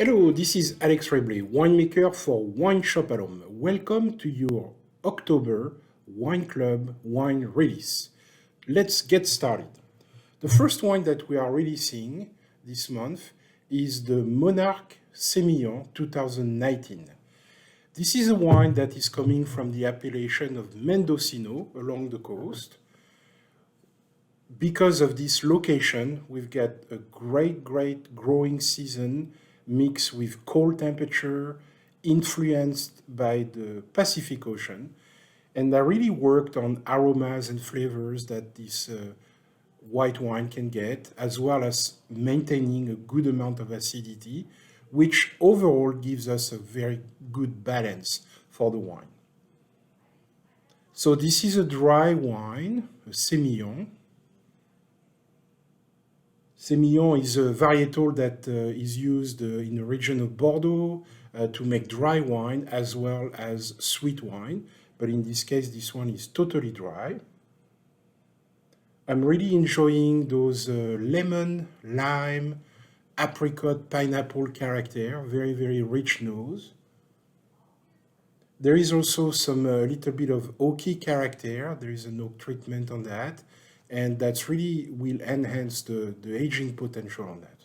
Hello, this is Alex Reblay, winemaker for WineShop at Home. Welcome to your October Wine Club wine release. Let's get started. The first wine that we are releasing this month is the Monarch Semillon 2019. This is a wine that is coming from the appellation of Mendocino along the coast. Because of this location, we've got a great growing season mixed with cold temperature, influenced by the Pacific Ocean. And I really worked on aromas and flavors that this white wine can get, as well as maintaining a good amount of acidity, which overall gives us a very good balance for the wine. So this is a dry wine, a Semillon. Semillon is a varietal that is used in the region of Bordeaux to make dry wine as well as sweet wine. But in this case, this one is totally dry. I'm really enjoying those lemon, lime, apricot, pineapple character, very rich nose. There is also some little bit of oaky character. There is an oak treatment on that. And that's really will enhance the aging potential on that.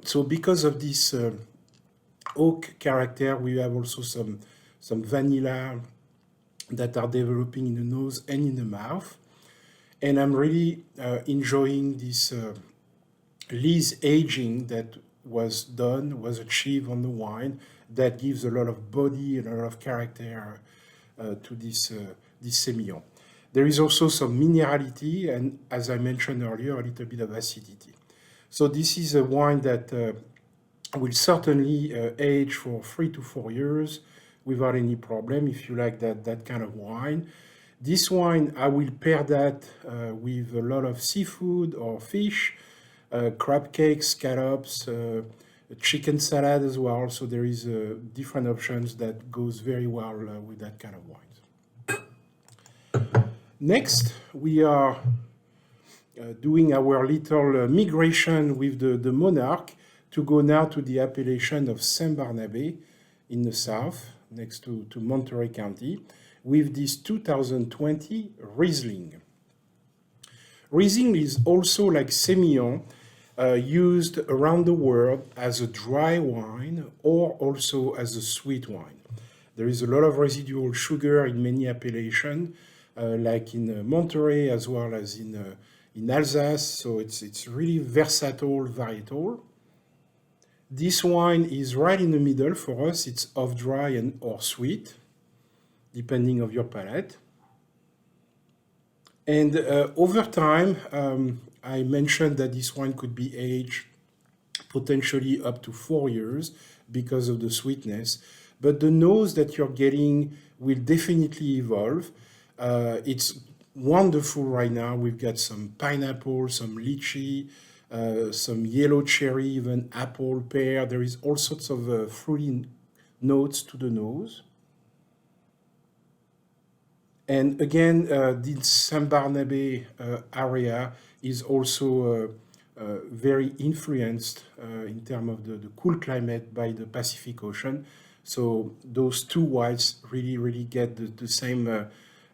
So because of this oak character, we have also some vanilla that are developing in the nose and in the mouth. And I'm really enjoying this lees aging that was achieved on the wine that gives a lot of body and a lot of character to this Semillon. There is also some minerality and, as I mentioned earlier, a little bit of acidity. So this is a wine that will certainly age for 3 to 4 years without any problem if you like that kind of wine. This wine, I will pair that with a lot of seafood or fish, crab cakes, scallops, chicken salad as well. So there is different options that goes very well with that kind of wines. Next, we are doing our little migration with the Monarch to go now to the appellation of Bernabe in the south, next to Monterey County, with this 2020 Riesling. Riesling is also like Semillon, used around the world as a dry wine or also as a sweet wine. There is a lot of residual sugar in many appellations, like in Monterey as well as in Alsace, so it's really versatile varietal. This wine is right in the middle for us. It's off dry and or sweet, depending on your palate. And over time, I mentioned that this wine could be aged potentially up to 4 years because of the sweetness. But the nose that you're getting will definitely evolve. It's wonderful right now. We've got some pineapple, some lychee, some yellow cherry, even apple, pear. There is all sorts of fruity notes to the nose. And again, this Bernabe area is also very influenced in terms of the cool climate by the Pacific Ocean. So those two wines really get the same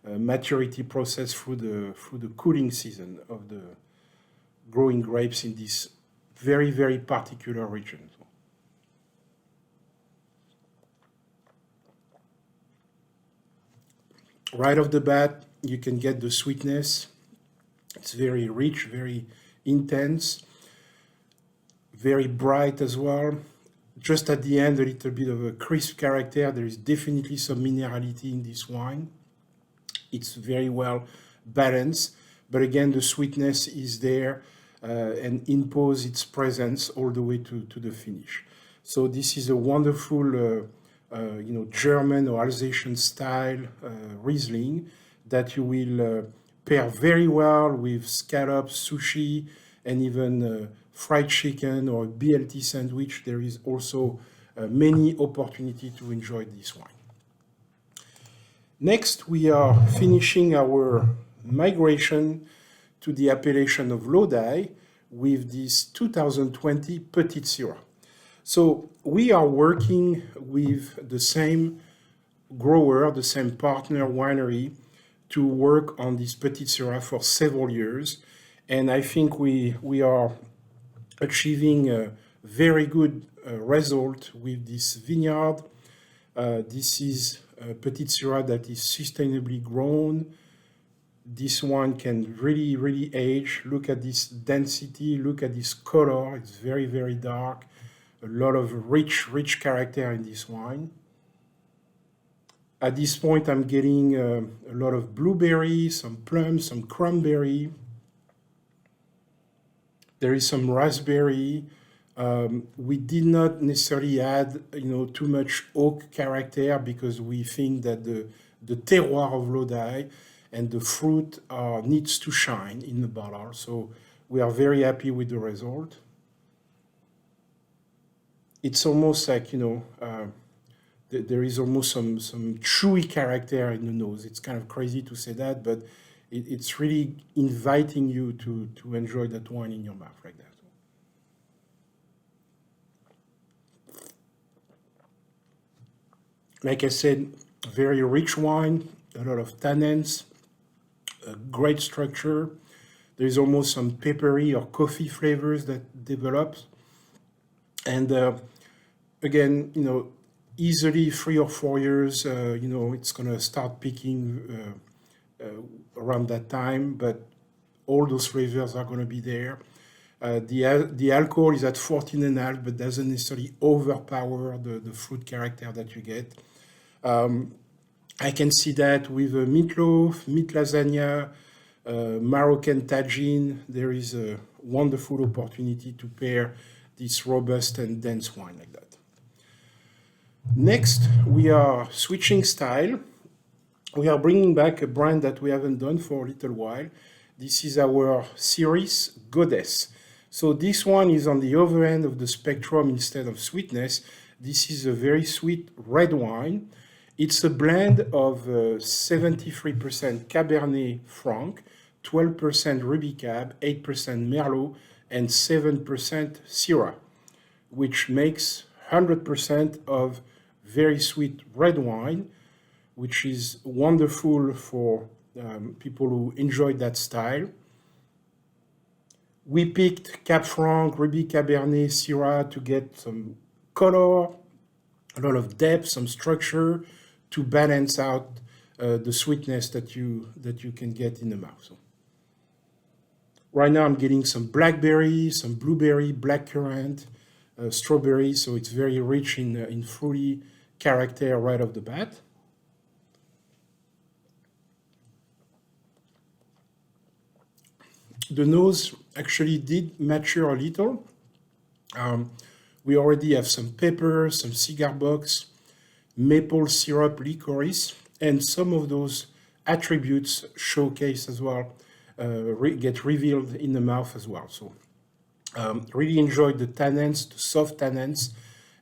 maturity process through the cooling season of the growing grapes in this very particular region. Right off the bat, you can get the sweetness. It's very rich, very intense, very bright as well. Just at the end, a little bit of a crisp character. There is definitely some minerality in this wine. It's very well balanced, but again, the sweetness is there and impose its presence all the way to the finish. So this is a wonderful German or Alsatian style Riesling that you will pair very well with scallops, sushi, and even fried chicken or BLT sandwich. There is also many opportunity to enjoy this wine. Next, we are finishing our migration to the appellation of Lodi with this 2020 Petite Syrah. So we are working with the same grower, the same partner winery, to work on this Petite Syrah for several years. And I think we are achieving a very good result with this vineyard. This is a Petite Syrah that is sustainably grown. This one can really, really age. Look at this density, look at this color. It's very, very dark. A lot of rich character in this wine. At this point, I'm getting a lot of blueberry, some plum, some cranberry. There is some raspberry. We did not necessarily add, too much oak character because we think that the terroir of Lodi and the fruit needs to shine in the bottle. So we are very happy with the result. It's almost like, there is almost some chewy character in the nose. It's kind of crazy to say that, but it's really inviting you to enjoy that wine in your mouth like that. Like I said, very rich wine, a lot of tannins, a great structure. There's almost some peppery or coffee flavors that develops. And again, easily 3 or 4 years, it's going to start picking around that time, but all those flavors are going to be there. The alcohol is at 14.5, but doesn't necessarily overpower the fruit character that you get. I can see that with a meatloaf, meat lasagna, Moroccan tagine. There is a wonderful opportunity to pair this robust and dense wine like that. Next, we are switching style. We are bringing back a brand that we haven't done for a little while. This is our Ceres Goddess. So this one is on the other end of the spectrum instead of sweetness. This is a very sweet red wine. It's a blend of 73% Cabernet Franc, 12% Ruby Cab, 8% Merlot, and 7% Syrah, which makes 100% of very sweet red wine, which is wonderful for people who enjoy that style. We picked Cab Franc, Ruby Cabernet, Syrah to get some color, a lot of depth, some structure to balance out the sweetness that you can get in the mouth. So right now I'm getting some blackberry, some blueberry, blackcurrant, strawberry, so it's very rich in fruity character right off the bat. The nose actually did mature a little. We already have some pepper, some cigar box, maple syrup, licorice, and some of those attributes showcase as well, get revealed in the mouth as well. So really enjoyed the tannins, the soft tannins,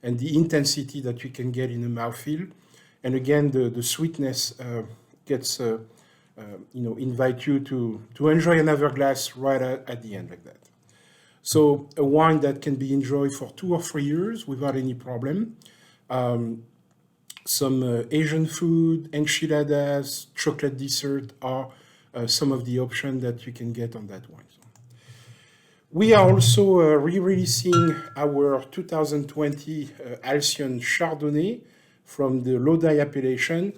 and the intensity that you can get in the mouthfeel. And again, the sweetness gets, invite you to enjoy another glass right at the end like that. So a wine that can be enjoyed for 2 or 3 years without any problem. Some Asian food, enchiladas, chocolate dessert are some of the options that you can get on that wine. We are also re-releasing our 2020 Halcyon Chardonnay from the Lodi appellation.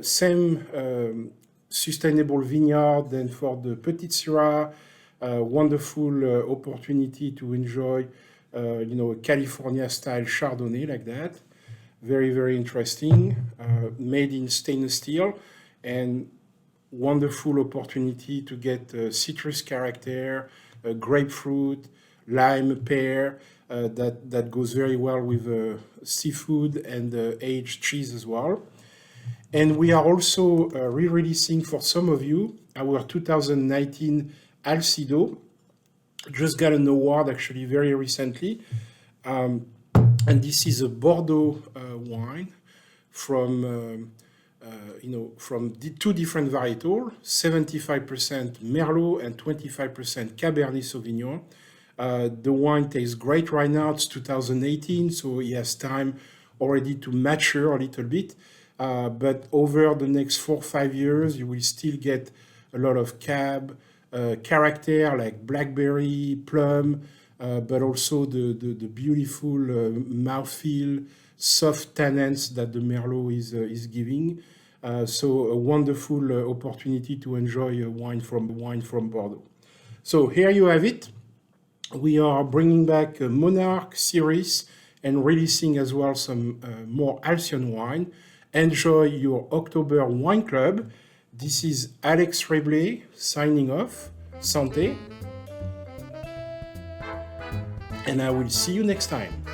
Same sustainable vineyard than for the Petite Syrah. Wonderful opportunity to enjoy, a California-style Chardonnay like that. Very, very interesting. Made in stainless steel, and wonderful opportunity to get citrus character, grapefruit, lime, pear. That goes very well with seafood and aged cheese as well. And we are also re-releasing for some of you our 2019 Alcido. Just got an award actually very recently. And this is a Bordeaux wine from from the two different varietals, 75% Merlot and 25% Cabernet Sauvignon. The wine tastes great right now. It's 2018, so he has time already to mature a little bit. But over the next 4 or 5 years, you will still get a lot of cab character like blackberry, plum, but also the beautiful mouthfeel, soft tannins that the Merlot is giving. So a wonderful opportunity to enjoy a wine from Bordeaux. So here you have it. We are bringing back Monarch, Ceres, and releasing as well some more Halcyon wine. Enjoy your October Wine Club. This is Alex Reblay signing off. Santé. And I will see you next time.